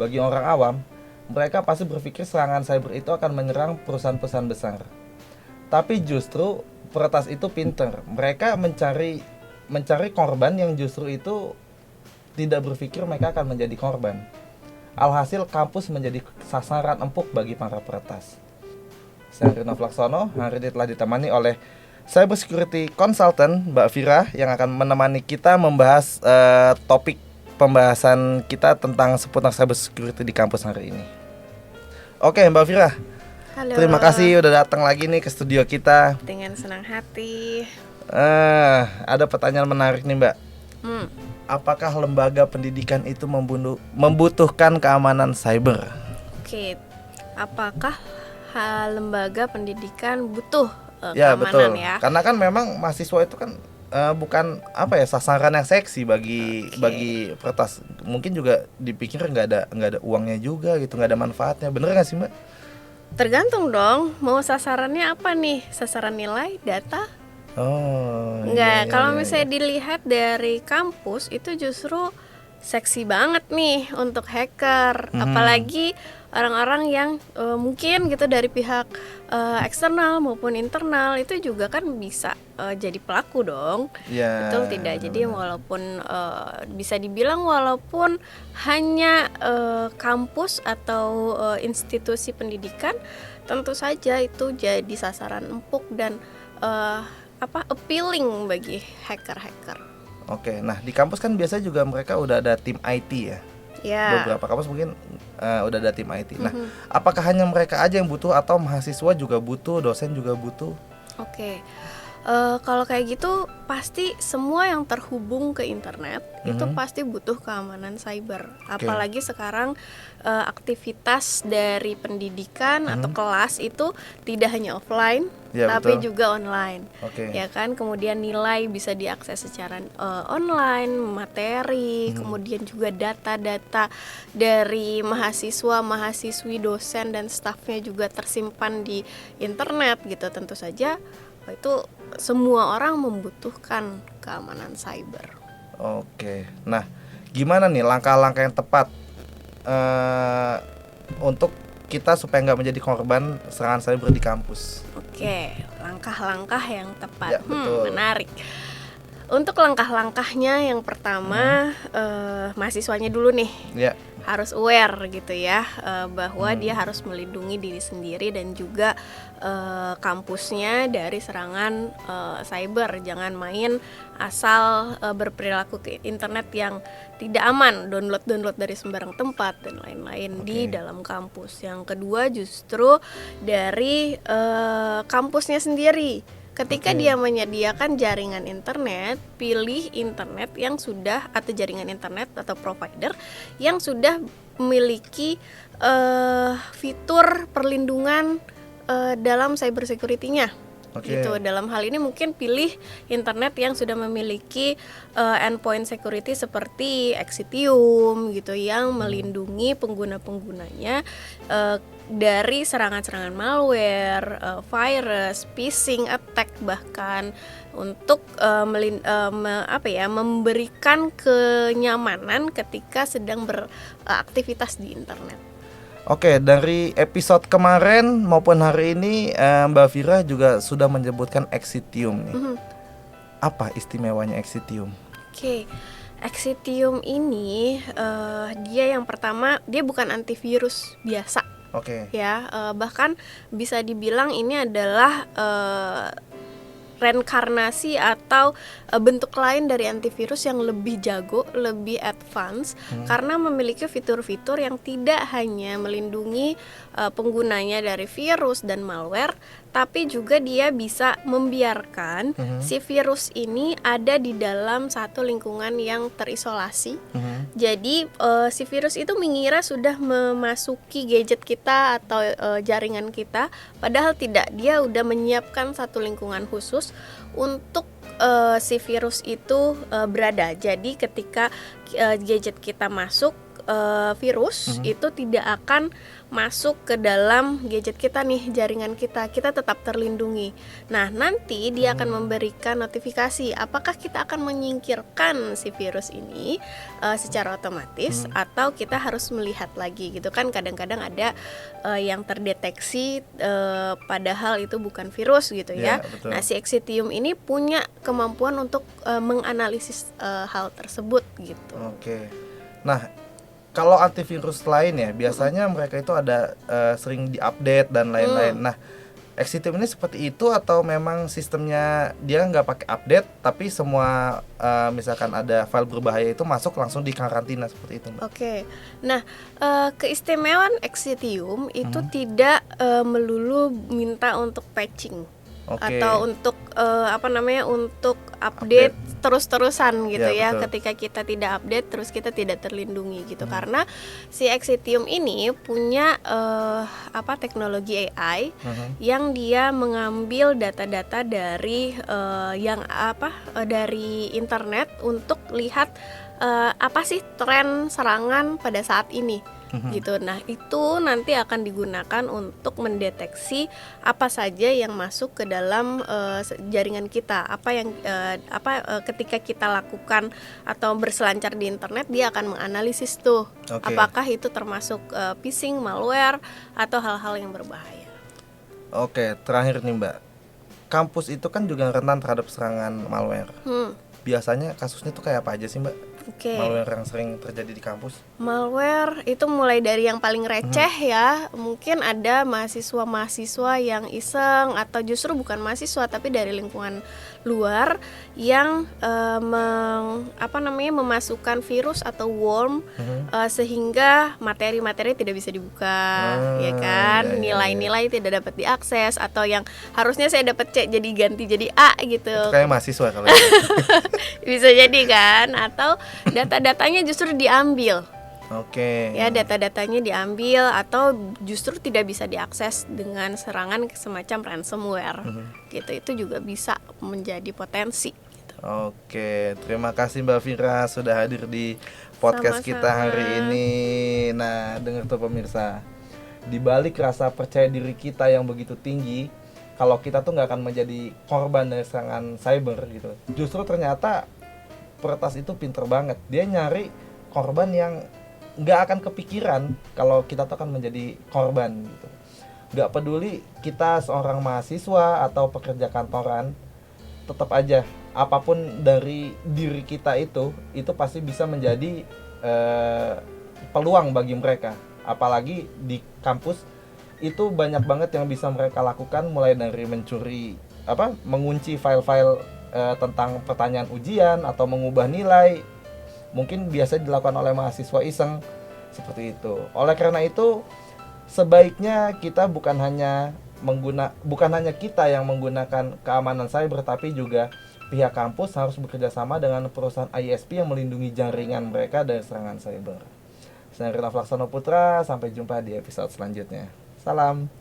bagi orang awam, mereka pasti berpikir serangan cyber itu akan menyerang perusahaan-perusahaan besar. Tapi justru peretas itu pinter. Mereka mencari korban yang justru itu tidak berpikir mereka akan menjadi korban. Alhasil kampus menjadi sasaran empuk bagi para peretas. Saya Rino Flaksono, hari ini telah ditemani oleh Cyber Security Consultant Mbak Vira yang akan menemani kita membahas topik pembahasan kita tentang seputar cyber security di kampus hari ini. Oke, Mbak Vira. Halo. Terima kasih udah datang lagi nih ke studio kita. Dengan senang hati. Ada pertanyaan menarik nih, Mbak. Apakah lembaga pendidikan itu membutuhkan keamanan cyber? Oke, apakah lembaga pendidikan butuh Ya, keamanan betul. ya? Karena kan memang mahasiswa itu kan bukan sasaran yang seksi bagi peretas. Mungkin juga dipikir nggak ada uangnya juga gitu, nggak ada manfaatnya. Bener nggak sih, Mbak? Tergantung dong, mau sasarannya apa nih? Sasaran nilai, data? Oh, Enggak, iya, kalau iya, misalnya iya. dilihat dari kampus itu justru seksi banget nih untuk hacker. Apalagi orang-orang yang mungkin gitu dari pihak eksternal maupun internal itu juga kan bisa jadi pelaku dong. Ya, Betul tidak? Jadi walaupun bisa dibilang walaupun hanya kampus atau institusi pendidikan, tentu saja itu jadi sasaran empuk dan appealing bagi hacker-hacker. Oke, nah di kampus kan biasanya juga mereka udah ada tim IT ya. Ya. Beberapa kampus mungkin udah ada tim IT. Nah, apakah hanya mereka aja yang butuh atau mahasiswa juga butuh, dosen juga butuh? Oke. Kalau kayak gitu pasti semua yang terhubung ke internet itu pasti butuh keamanan cyber. Apalagi sekarang aktivitas dari pendidikan atau kelas itu tidak hanya offline, Ya, tapi betul. juga online. Oke. Ya kan, kemudian nilai bisa diakses secara online, materi, kemudian juga data-data dari mahasiswa, mahasiswi, dosen dan stafnya juga tersimpan di internet gitu. Tentu saja itu semua orang membutuhkan keamanan cyber. Oke. Nah, gimana nih langkah-langkah yang tepat untuk kita supaya nggak menjadi korban serangan cyber di kampus? Oke, langkah-langkah yang tepat. Ya, betul. Menarik. Untuk langkah-langkahnya yang pertama mahasiswanya dulu nih. Ya. Harus aware gitu ya, bahwa dia harus melindungi diri sendiri dan juga kampusnya dari serangan cyber. Jangan main asal berperilaku ke internet yang tidak aman, download dari sembarang tempat dan lain-lain di dalam kampus. Yang kedua justru dari kampusnya sendiri. Ketika dia menyediakan jaringan internet, pilih internet yang sudah atau jaringan internet atau provider yang sudah memiliki fitur perlindungan dalam cyber security-nya. Gitu. Dalam hal ini mungkin pilih internet yang sudah memiliki endpoint security seperti Exitium gitu yang melindungi pengguna-penggunanya dari serangan-serangan malware, virus, phishing attack, bahkan untuk memberikan kenyamanan ketika sedang beraktivitas di internet. Oke, dari episode kemarin maupun hari ini Mbak Vira juga sudah menyebutkan Exitium nih. Apa istimewanya Exitium? Oke, Exitium ini dia yang pertama, dia bukan antivirus biasa. Oke. Ya, bahkan bisa dibilang ini adalah reinkarnasi atau bentuk lain dari antivirus yang lebih jago, lebih advance karena memiliki fitur-fitur yang tidak hanya melindungi penggunanya dari virus dan malware, tapi juga dia bisa membiarkan si virus ini ada di dalam satu lingkungan yang terisolasi. Jadi si virus itu mengira sudah memasuki gadget kita atau jaringan kita, padahal tidak. Dia udah menyiapkan satu lingkungan khusus untuk si virus itu berada. Jadi ketika gadget kita masuk, virus itu tidak akan masuk ke dalam gadget kita nih, jaringan kita tetap terlindungi. Nah, nanti dia akan memberikan notifikasi apakah kita akan menyingkirkan si virus ini secara otomatis atau kita harus melihat lagi gitu kan. Kadang-kadang ada yang terdeteksi padahal itu bukan virus gitu ya. Betul. Nah, si Exitium ini punya kemampuan untuk menganalisis hal tersebut gitu. Oke. Nah, kalau antivirus lain ya, biasanya mereka itu ada sering diupdate dan lain-lain. Nah, Exitium ini seperti itu atau memang sistemnya dia nggak pakai update, tapi semua misalkan ada file berbahaya itu masuk langsung di karantina seperti itu, Mbak? Oke. Nah, keistimewaan Exitium itu tidak melulu minta untuk patching. Oke. Atau untuk untuk update terus-terusan gitu ya. Betul. Ketika kita tidak update terus kita tidak terlindungi gitu. Karena si Exitium ini punya teknologi AI yang dia mengambil data-data dari dari internet untuk lihat apa sih tren serangan pada saat ini. Gitu. Nah, itu nanti akan digunakan untuk mendeteksi apa saja yang masuk ke dalam jaringan kita. Ketika kita lakukan atau berselancar di internet, dia akan menganalisis tuh apakah itu termasuk phishing, malware atau hal-hal yang berbahaya. Oke, terakhir nih, Mbak. Kampus itu kan juga rentan terhadap serangan malware. Biasanya kasusnya tuh kayak apa aja sih, Mbak? Oke. Malware yang sering terjadi di kampus? Malware itu mulai dari yang paling receh ya. Mungkin ada mahasiswa yang iseng atau justru bukan mahasiswa tapi dari lingkungan luar yang memasukkan virus atau worm sehingga materi-materi tidak bisa dibuka, ya kan? Nilai-nilai tidak dapat diakses atau yang harusnya saya dapat C jadi ganti jadi A gitu. Itu kayak mahasiswa kalau itu. Bisa jadi kan, atau data-datanya justru diambil. Oke. Ya, data-datanya diambil atau justru tidak bisa diakses dengan serangan semacam ransomware. Gitu. Itu juga bisa menjadi potensi gitu. Oke, terima kasih Mbak Vira sudah hadir di podcast Sama-sama. kita hari ini. Nah, dengar tuh pemirsa, di balik rasa percaya diri kita yang begitu tinggi, kalau kita tuh nggak akan menjadi korban dari serangan cyber gitu. Justru ternyata peretas itu pinter banget. Dia nyari korban yang nggak akan kepikiran kalau kita tuh akan menjadi korban gitu. Nggak peduli kita seorang mahasiswa atau pekerja kantoran, tetap aja apapun dari diri kita itu pasti bisa menjadi peluang bagi mereka. Apalagi di kampus itu banyak banget yang bisa mereka lakukan, mulai dari mengunci file-file tentang pertanyaan ujian atau mengubah nilai. Mungkin biasa dilakukan oleh mahasiswa iseng seperti itu. Oleh karena itu, sebaiknya kita bukan hanya kita yang menggunakan keamanan cyber, tapi juga pihak kampus harus bekerja sama dengan perusahaan ISP yang melindungi jaringan mereka dari serangan cyber. Saya Rina Flaksana Putra, sampai jumpa di episode selanjutnya. Salam.